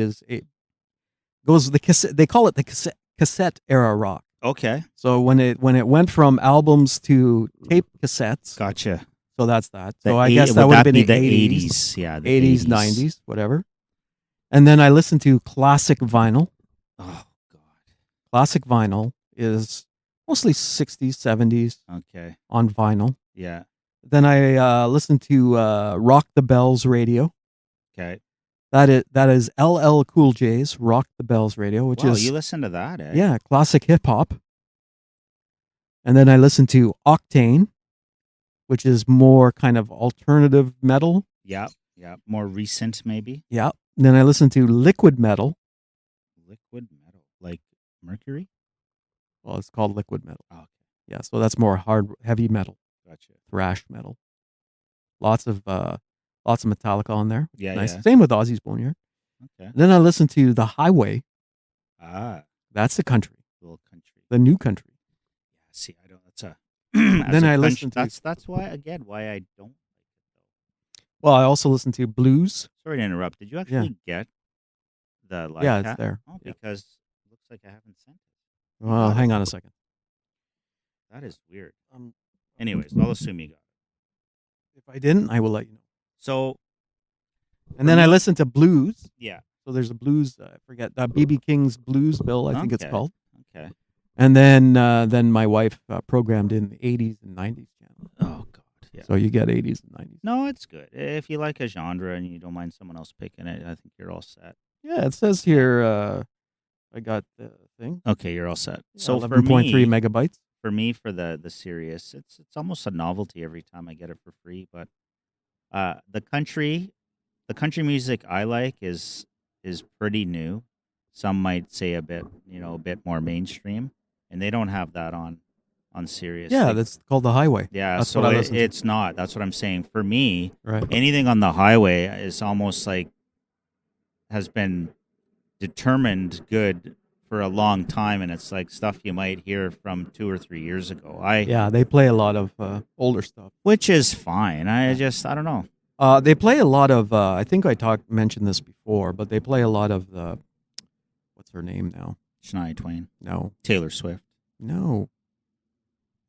goes the cassette. They call it the cassette era rock. Okay. So when it went from albums to tape cassettes. Gotcha. So that's that. So I guess that would have been the 80s. Yeah. The 80s, 90s, whatever. And then I listened to classic vinyl. Oh, God. Classic vinyl is mostly 60s, 70s. Okay. On vinyl. Yeah. Then I listened to Rock the Bells radio. Okay. That is LL Cool J's Rock the Bells radio, which is you listen to that, eh? Yeah, classic hip hop. And then I listened to Octane, which is more kind of alternative metal. Yeah, yeah, more recent maybe. Yeah. And then I listened to Liquid Metal. Liquid metal, like Mercury? Well, it's called Liquid Metal. Oh, okay. Yeah, so that's more heavy metal. Gotcha. Thrash metal. Lots of Metallica on there. Yeah, nice. yeah. Same with Ozzy's Boneyard. Okay. Then I listened to The Highway. Ah. That's the country. Little country. The new country. Yeah, see, I don't that's a then I listened to that's why I don't like it though. Well, I also listened to blues. Sorry to interrupt. Did you actually get the live Yeah, cat? it's there. Oh, because it looks like I haven't sent it. Well, hang on a second. That is weird. Anyways, I'll assume you got it. If I didn't, I will let you know. So, and then I listened to blues. Yeah. So there's a blues. I forget BB King's Blues Bill. I think it's called. Okay. And then my wife programmed in the 80s and 90s channel. Oh God. Yeah. So you get 80s and 90s. No, it's good. If you like a genre and you don't mind someone else picking it, I think you're all set. Yeah, it says here. I got the thing. Okay, you're all set. Yeah, so 11.3 megabytes. For me, for the Sirius, it's almost a novelty every time I get it for free. But the country music I like is pretty new. Some might say a bit more mainstream, and they don't have that on Sirius. Yeah, that's called The Highway. Yeah, that's so what I listen to. it's not. That's what I'm saying. For me, right. Anything on the highway is almost like has been determined good for a long time, and it's like stuff you might hear from 2 or 3 years ago. They play a lot of older stuff, which is fine. I don't know. They play a lot of. I think I mentioned this before, but they play a lot of the. What's her name now? Shania Twain. No. Taylor Swift. No.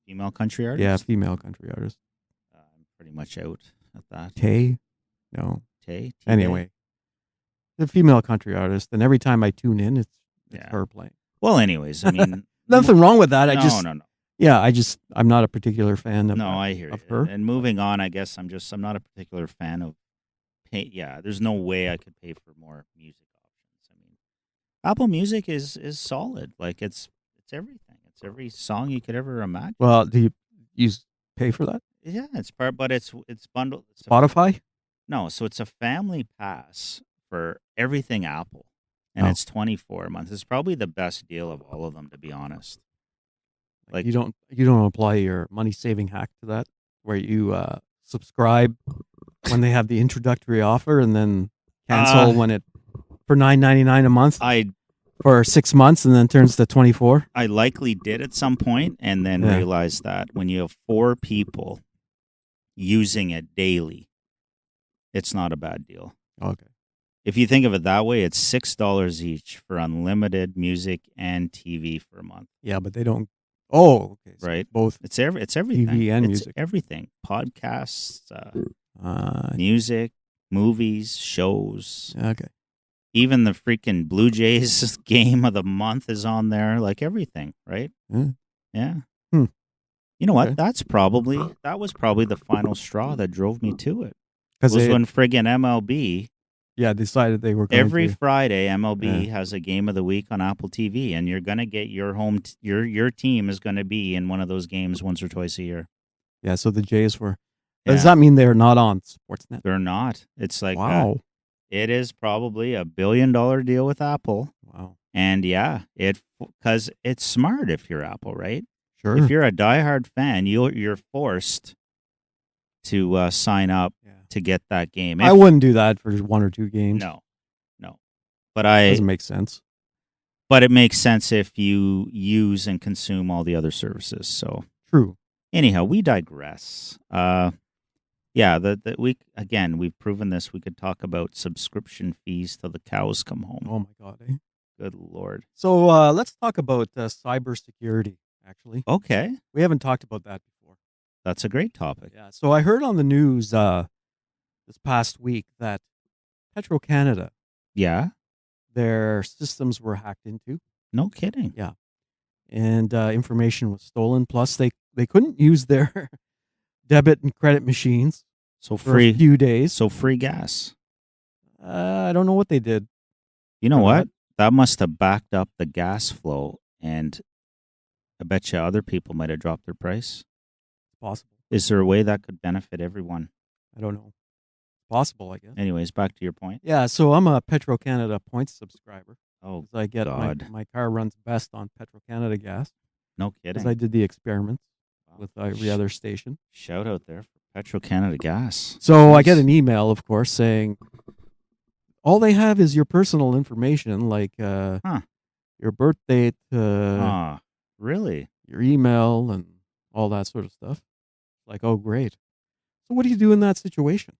Female country artist. Yeah, female country artist. I'm pretty much out at that. Tay. No. Tay. Anyway, the female country artist, and every time I tune in, it's her playing. Well, anyways, I mean, nothing wrong with that. No. Yeah, I'm not a particular fan of. No, I hear of you. her. And moving on, I guess I'm not a particular fan of pay. Yeah, there's no way I could pay for more music options. I mean, Apple Music is solid. Like it's everything. It's every song you could ever imagine. Well, do you pay for that? Yeah, it's but it's bundled. Spotify? No, so it's a family pass for everything Apple. And it's $24 a month. It's probably the best deal of all of them, to be honest. Like you don't apply your money saving hack to that, where you subscribe when they have the introductory offer and then cancel when it for $9.99 a month I for 6 months and then turns to 24. I likely did at some point and then realized that when you have 4 people using it daily, it's not a bad deal. Okay. If you think of it that way, it's $6 each for unlimited music and TV for a month. Yeah, but they don't. Oh, okay. So right. Both. It's everything. TV and it's music. Everything. Podcasts, music, movies, shows. Okay. Even the freaking Blue Jays game of the month is on there. Like everything, right? Yeah. You know what? Okay. That was probably the final straw that drove me to it. Because when friggin' MLB. Yeah, decided they were going every Friday. MLB has a game of the week on Apple TV, and you're gonna get your your team is gonna be in one of those games once or twice a year. Yeah, so the Jays were. Does that mean they're not on Sportsnet? They're not. It's like wow. It is probably $1 billion deal with Apple. Wow. And because it's smart if you're Apple, right? Sure. If you're a diehard fan, you're forced to sign up to get that game. I wouldn't do that for 1 or 2 games. No. But it doesn't make sense. But it makes sense if you use and consume all the other services. So true. Anyhow, we digress. We've proven this. We could talk about subscription fees till the cows come home. Oh my God. Good Lord. So let's talk about cybersecurity, actually. Okay. We haven't talked about that before. That's a great topic. Yeah. So I heard on the news this past week that Petro-Canada, their systems were hacked into. No kidding. Yeah. And information was stolen. Plus, they couldn't use their debit and credit machines for a few days. So free gas. I don't know what they did. You know what? That must have backed up the gas flow, and I bet you other people might have dropped their price. It's possible. Is there a way that could benefit everyone? I don't know. Possible, I guess. Anyways, back to your point. Yeah, so I'm a Petro-Canada points subscriber. Oh, I get my car runs best on Petro-Canada gas. No kidding. Because I did the experiments with every other station. Shout out there for Petro-Canada gas. So I get an email, of course, saying all they have is your personal information, like your birth date, really, your email, and all that sort of stuff. Like, oh, great. So what do you do in that situation?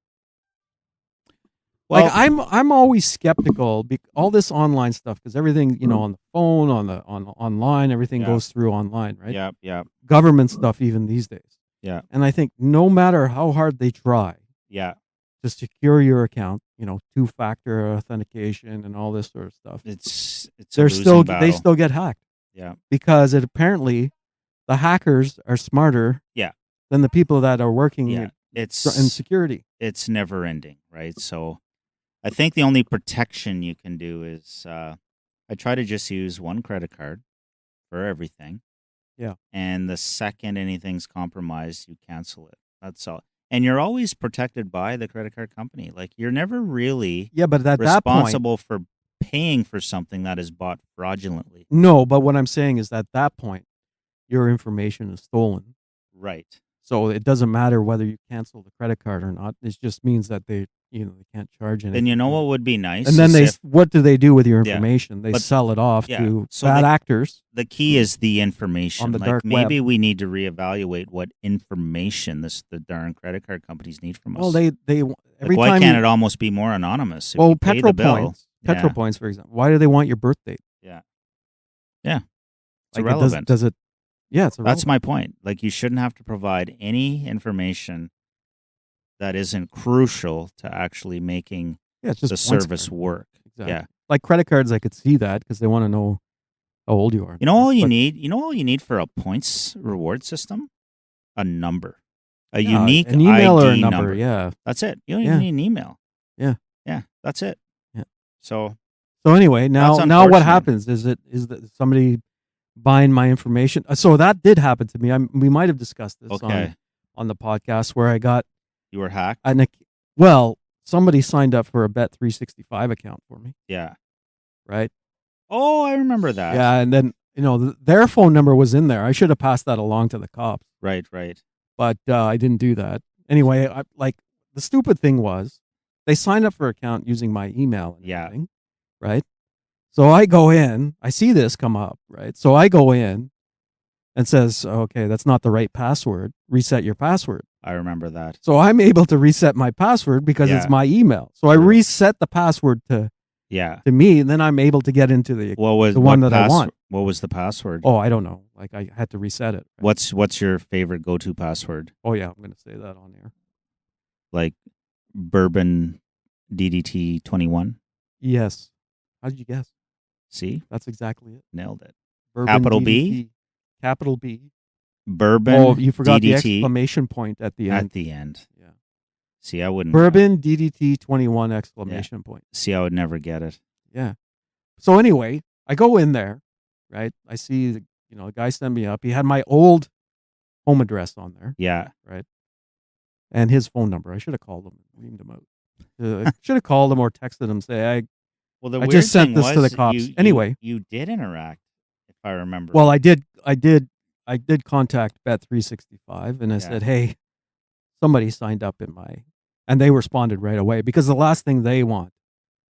Well, like I'm always skeptical all this online stuff, because everything, on the phone, online, everything goes through online, right? Yeah. Government stuff even these days. Yeah. And I think no matter how hard they try, to secure your account, 2-factor authentication and all this sort of stuff, it's they still get hacked. Yeah. Because apparently the hackers are smarter than the people that are working in security. It's never ending, right? So I think the only protection you can do is I try to just use one credit card for everything. Yeah. And the second anything's compromised, you cancel it. That's all. And you're always protected by the credit card company. Like, you're never really but at responsible for paying for something that is bought fraudulently. No, but what I'm saying is that at that point, your information is stolen. Right. So it doesn't matter whether you cancel the credit card or not. It just means that they can't charge anything. Then you know what would be nice? And then what do they do with your information? They sell it off to bad actors. The key is the information. On the dark maybe web. we need to reevaluate what information the darn credit card companies need from us. Well, they every why time can't it almost be more anonymous? If well, you pay the bill, Petro points, for example. Why do they want your birth date? Yeah. It's like irrelevant. Does it? Yeah, it's irrelevant. That's my point. Like, you shouldn't have to provide any information that isn't crucial to actually making the service work. Exactly. Yeah. Like credit cards, I could see that because they want to know how old you are. All you need for a points reward system? A number. A unique an email ID or a number. Yeah. That's it. You don't even need an email. Yeah. Yeah, that's it. Yeah. So anyway, now what happens? Is that somebody buying my information? So that did happen to me. We might have discussed this on the podcast where I got. You were hacked? Somebody signed up for a Bet365 account for me. Yeah. Right? Oh, I remember that. Yeah, and then, their phone number was in there. I should have passed that along to the cops. Right. But I didn't do that. Anyway, the stupid thing was they signed up for an account using my email and everything. right? So I go in, I see this come up, right? So I go in and says, okay, that's not the right password. Reset your password. I remember that. So I'm able to reset my password because it's my email. So I reset the password to me, and then I'm able to get into the one that I want. What was the password? Oh, I don't know. Like I had to reset it. Right? What's your favorite go-to password? Oh yeah, I'm going to say that on here. Like Bourbon DDT 21? Yes. How did you guess? See? That's exactly it. Nailed it. Bourbon Capital DDT, B? Capital B. Bourbon. Oh, you forgot DDT the exclamation point at the end. At the end. Yeah. See, I wouldn't. Bourbon DDT 21 exclamation point. See, I would never get it. Yeah. So anyway, I go in there, right? I see the guy sent me up. He had my old home address on there. Yeah. Right. And his phone number. I should have called him and reamed him out. I should have called him or texted him, say, I just sent this to the cops. Anyway. You did interact, if I remember. Well, I did contact Bet365 and I said, hey, somebody signed up and they responded right away because the last thing they want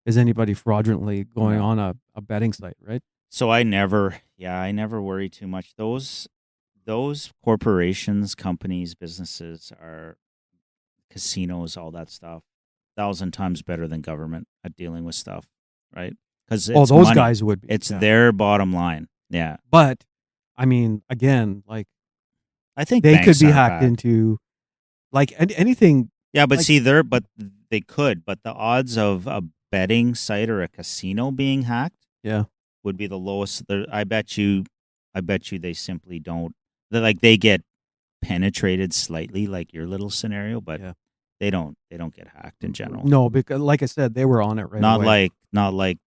is anybody fraudulently going on a betting site, right? So I never worry too much. Those corporations, companies, businesses are casinos, all that stuff, 1,000 times better than government at dealing with stuff, right? Because those money. Guys would be. It's their bottom line. Yeah. But I mean, again, like I think they could be hacked into like anything. Yeah, but but they could. But the odds of a betting site or a casino being hacked, would be the lowest. I bet you they simply don't. They get penetrated slightly, like your little scenario, but they don't get hacked in general. No, because like I said, they were on it right away. Not like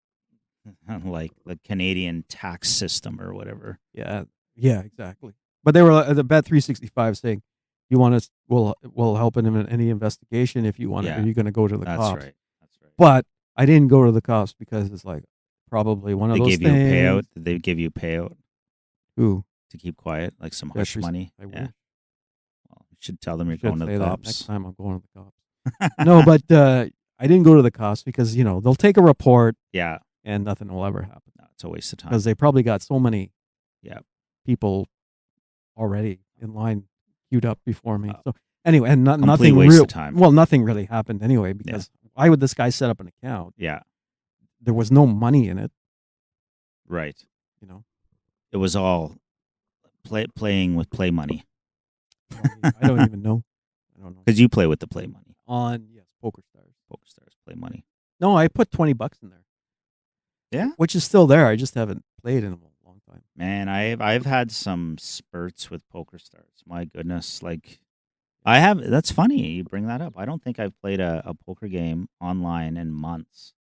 the Canadian tax system or whatever. Yeah, exactly. But they were the Bet365 saying, "You want us? We'll help in any investigation if you want. Are you going to go to the cops?" Right. That's right. But I didn't go to the cops because it's like probably one of those things. They gave you a payout. Did they give you a payout? Who? To keep quiet, like some hush money. Well, you should tell them you're going to the cops. Next time I'm going to the cops. No, but I didn't go to the cops because they'll take a report. Yeah. And nothing will ever happen. No, it's a waste of time because they probably got so many people already in line queued up before me. So anyway, and nothing waste of time. Well, nothing really happened anyway because why would this guy set up an account? Yeah. There was no money in it. Right. It was all playing with play money. I don't even know. I don't know. Because you play with the play money. Poker Stars. Poker Stars play money. No, I put $20 in there. Yeah. Which is still there. I just haven't played in a long time. Man, I've had some spurts with Poker Stars. My goodness. Like I have. That's funny you bring that up. I don't think I've played a poker game online in months.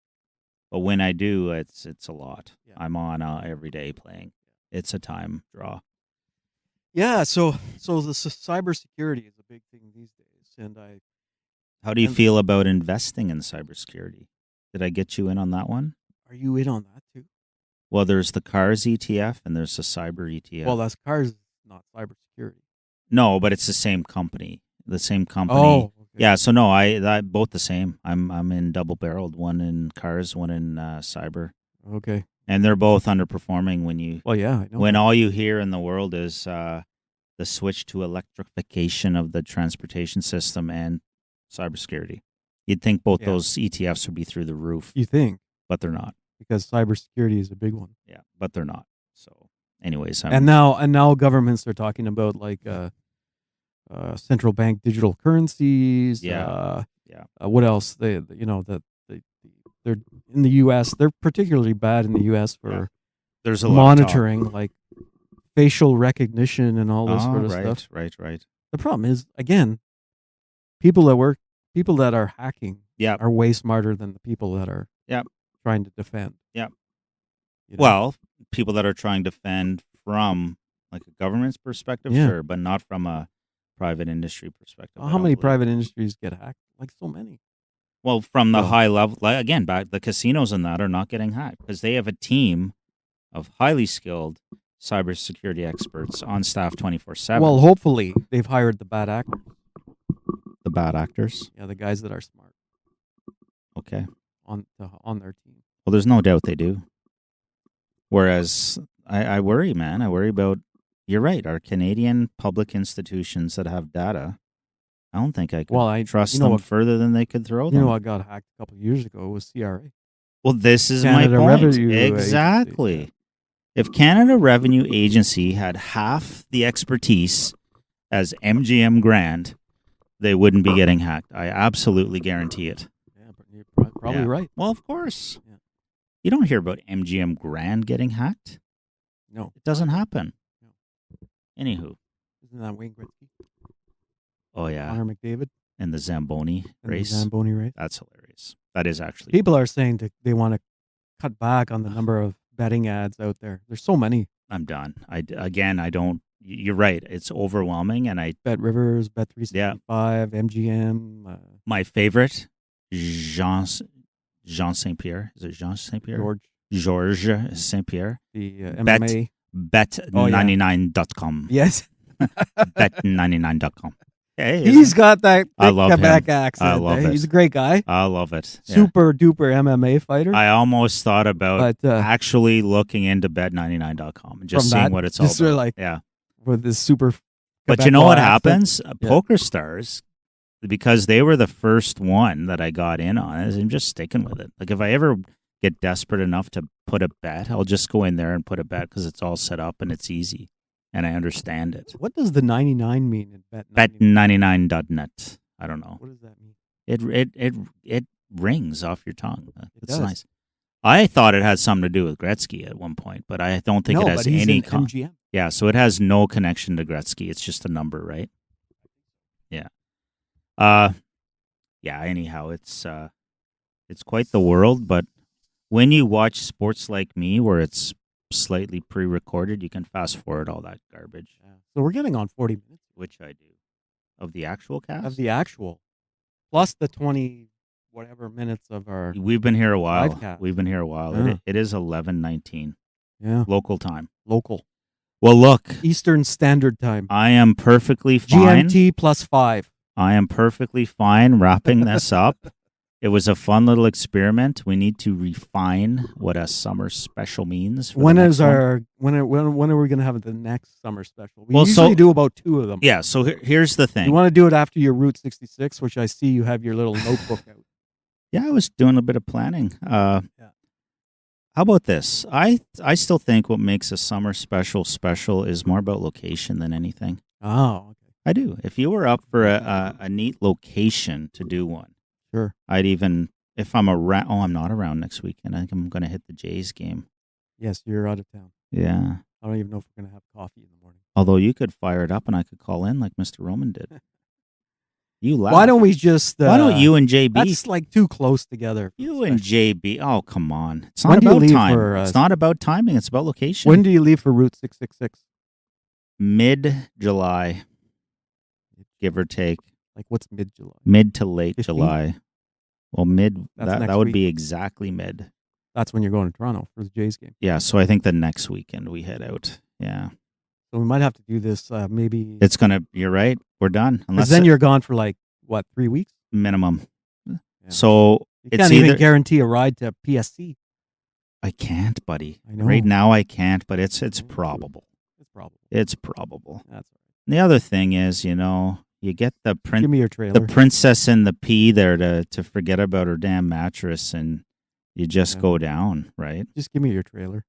But when I do, it's a lot. Yeah. I'm on every day playing. It's a time draw. Yeah, so the cybersecurity is a big thing these days, and How do you feel about investing in cybersecurity? Did I get you in on that one? Are you in on that too? Well, there's the CARS ETF and there's the cyber ETF. Well, that's CARS, not cybersecurity. No, but it's the same company. The same company. Oh, okay. Yeah. So no, I both the same. I'm in double barreled. One in CARS, one in cyber. Okay. And they're both underperforming when you. Well, yeah, I know. When all you hear in the world is the switch to electrification of the transportation system and cybersecurity. You'd think both those ETFs would be through the roof. You think, but they're not, because cybersecurity is a big one. Yeah, but they're not. So, anyways, and now governments are talking about like central bank digital currencies. What else? They're in the U.S. They're particularly bad in the U.S. for there's a monitoring, like facial recognition and all this sort of stuff. Right. The problem is, again, people that are hacking are way smarter than the people that are trying to defend. Yeah. Well, people that are trying to defend from like a government's perspective, sure, but not from a private industry perspective. How many private industries get hacked? Like so many. Well, from the high level, again, the casinos and that are not getting hacked because they have a team of highly skilled cybersecurity experts on staff 24/7. Well, hopefully they've hired the bad actors. The bad actors? Yeah, the guys that are smart. Okay. On their team. Well, there's no doubt they do. Whereas I worry, man. I worry about, you're right, our Canadian public institutions that have data. I don't think I could trust them further than they could throw them. You know what got hacked a couple of years ago was CRA. Well, this is Canada my point. Revenue exactly. Agency. If Canada Revenue Agency had half the expertise as MGM Grand, they wouldn't be getting hacked. I absolutely guarantee it. Yeah, but you're probably right. Well, of course. Yeah. You don't hear about MGM Grand getting hacked. No. It doesn't happen. No. Anywho. Isn't that Wayne Gretzky? Oh, yeah. Connor McDavid? And the Zamboni race. The Zamboni race. That's hilarious. That is actually. People are saying they want to cut back on the number of betting ads out there. There's so many. I'm done. I don't. You're right. It's overwhelming, and I Bet Rivers, Bet 365, MGM. My favorite, Jean St. Pierre. Is it Jean St. Pierre? George St. Pierre. The MMA. Bet99.com. Yes. Bet99.com. Hey, he's got that Quebec accent. I love it. He's a great guy. I love it. Super duper MMA fighter. I almost thought about actually looking into bet99.com and just seeing what it's all about. Sort of like, with this super. But you know what happens? Poker Stars, because they were the first one that I got in on, I'm just sticking with it. Like if I ever get desperate enough to put a bet, I'll just go in there and put a bet because it's all set up and it's easy. And I understand it. What does the 99 mean in Bet99.net? I don't know. What does that mean? It rings off your tongue. It's does. Nice. I thought it had something to do with Gretzky at one point, but I don't think it has any. MGM. Yeah, so it has no connection to Gretzky. It's just a number, right? Yeah. Yeah. Anyhow, it's quite the world. But when you watch sports like me, where it's slightly pre-recorded, you can fast forward all that garbage. Yeah. So we're getting on 40 minutes, which I do, of the actual cast. Of the actual, plus the 20 whatever minutes of our. We've been here a while. Livecast. We've been here a while. Yeah. It is 11:19. Yeah, local time. Local. Well, look, Eastern Standard Time. I am perfectly fine. GMT +5. I am perfectly fine wrapping this up. It was a fun little experiment. We need to refine what a summer special means. When are we going to have the next summer special? We usually do about 2 of them. Yeah. So here's the thing. You want to do it after your Route 66, which I see you have your little notebook out. Yeah, I was doing a bit of planning. Yeah. How about this? I still think what makes a summer special is more about location than anything. Oh, okay. I do. If you were up for a neat location to do one. Sure. I'd even, if I'm around, I'm not around next weekend. I think I'm going to hit the Jays game. Yes, you're out of town. Yeah. I don't even know if we're going to have coffee in the morning. Although you could fire it up and I could call in like Mr. Roman did. You laugh. Why don't we just... why don't you and JB... That's like too close together. You and JB... Oh, come on. It's not about time. It's not about timing. It's about location. When do you leave for Route 666? Mid-July. Give or take. Like what's mid-July? Mid to late 15? July. Well, mid, that would be exactly mid. That's when you're going to Toronto for the Jays game. Yeah, so I think the next weekend we head out. Yeah. So we might have to do this maybe... It's going to... You're right. We're done. Because then you're gone for 3 weeks? Minimum. Yeah. So you can't even guarantee a ride to PSC. I can't, buddy. I know. Right now I can't, but it's probable. It's probable. It's probable. That's right. And the other thing is, you get the Give me your trailer. The princess and the pea there to forget about her damn mattress, and you just go down, right? Just give me your trailer.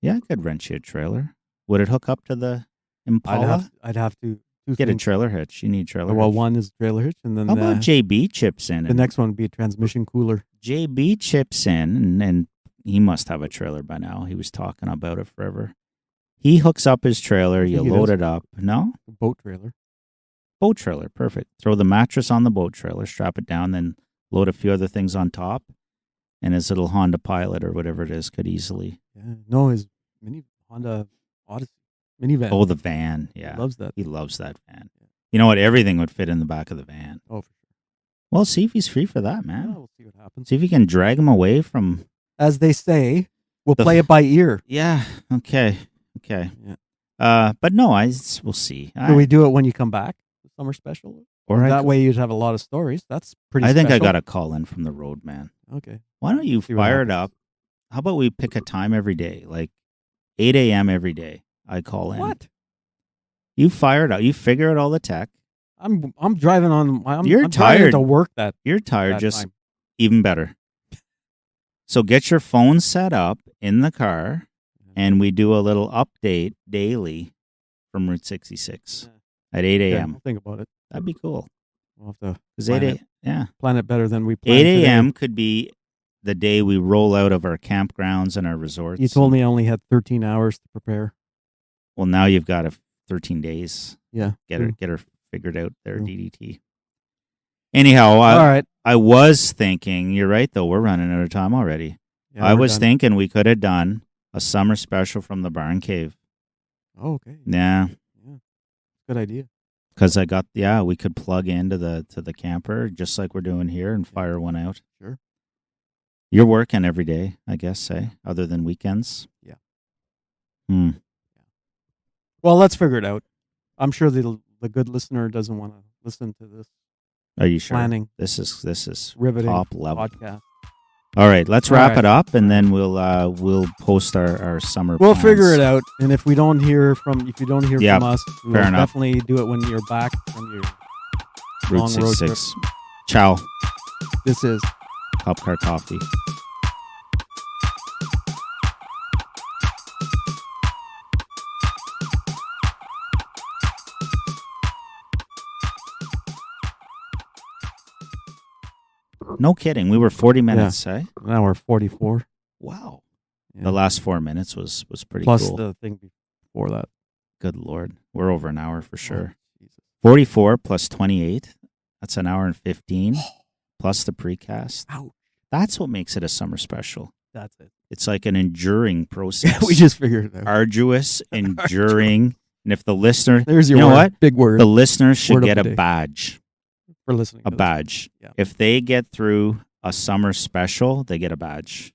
Yeah, I could rent you a trailer. Would it hook up to the Impala? I'd have to get a trailer hitch. You need trailer. Well, hitch. one is a trailer hitch, and then how about JB chips in? The next one would be a transmission cooler. JB chips in, and he must have a trailer by now. He was talking about it forever. He hooks up his trailer. You load it up. No? A boat trailer. Boat trailer. Perfect. Throw the mattress on the boat trailer, strap it down, then load a few other things on top. And his little Honda Pilot or whatever it is could easily. Yeah. No, his Honda Odyssey. Minivan. Oh, the van. Yeah. He loves that. He loves that van. Yeah. You know what? Everything would fit in the back of the van. Oh, for sure. Well, see if he's free for that, man. Yeah, we'll see what happens. See if you can drag him away from... As they say, we'll play it by ear. Yeah. Okay. Yeah. But no, we'll see. Can we do it when you come back? The summer special? Or that way you'd have a lot of stories. That's pretty I think special. I got a call in from the road, man. Okay. Why don't you fire it up how about we pick a time every day, like 8 a.m. every day? I call in. What? You fire it out. You figure out all the tech. I'm driving on. You're I'm driving tired. to work that. You're tired. that Just time. even better. So get your phone set up in the car, and we do a little update daily from Route 66 at 8 Yeah, a.m. I'll think about it. That'd be cool. We'll have to Because plan 8 it. yeah. Plan it better than we planned 8 a.m. today. could be the day we roll out of our campgrounds and our resorts. You told me I only had 13 hours to prepare. Well, now you've got 13 days. Yeah. Get her figured out there, True. DDT. Anyhow, All right. I was thinking, you're right, though. We're running out of time already. Yeah, I we're was done. thinking we could have done a summer special from the Barn Cave. Oh, okay. Yeah. Good idea. Because we could plug into the camper just like we're doing here and fire one out. Sure. You're working every day, I guess, other than weekends. Yeah. Well, let's figure it out. I'm sure the good listener doesn't want to listen to this. Are you sure? Planning. This is Riveting top level podcast. All right, let's All wrap right. it up, and then we'll post our summer. We'll plans. figure it out, and if you don't hear from us, we'll fair enough. definitely do it when you're back from your Route long road 66. Ciao. This is Cop Car Coffee. No kidding. We were 40 minutes, eh? Now we're 44. Wow. Yeah. The last 4 minutes was pretty Plus cool. the thing before that. Good Lord. We're over an hour for sure. Oh, 44 plus 28. That's an hour and 15. Plus the precast. Ouch. That's what makes it a summer special. That's it. It's like an enduring process. We just figured it out. Arduous, enduring. And if the listener, There's your you know word. what? Big word The listeners should Word of get the a day. badge. for listening. A to this. badge. Yeah. If they get through a summer special, they get a badge.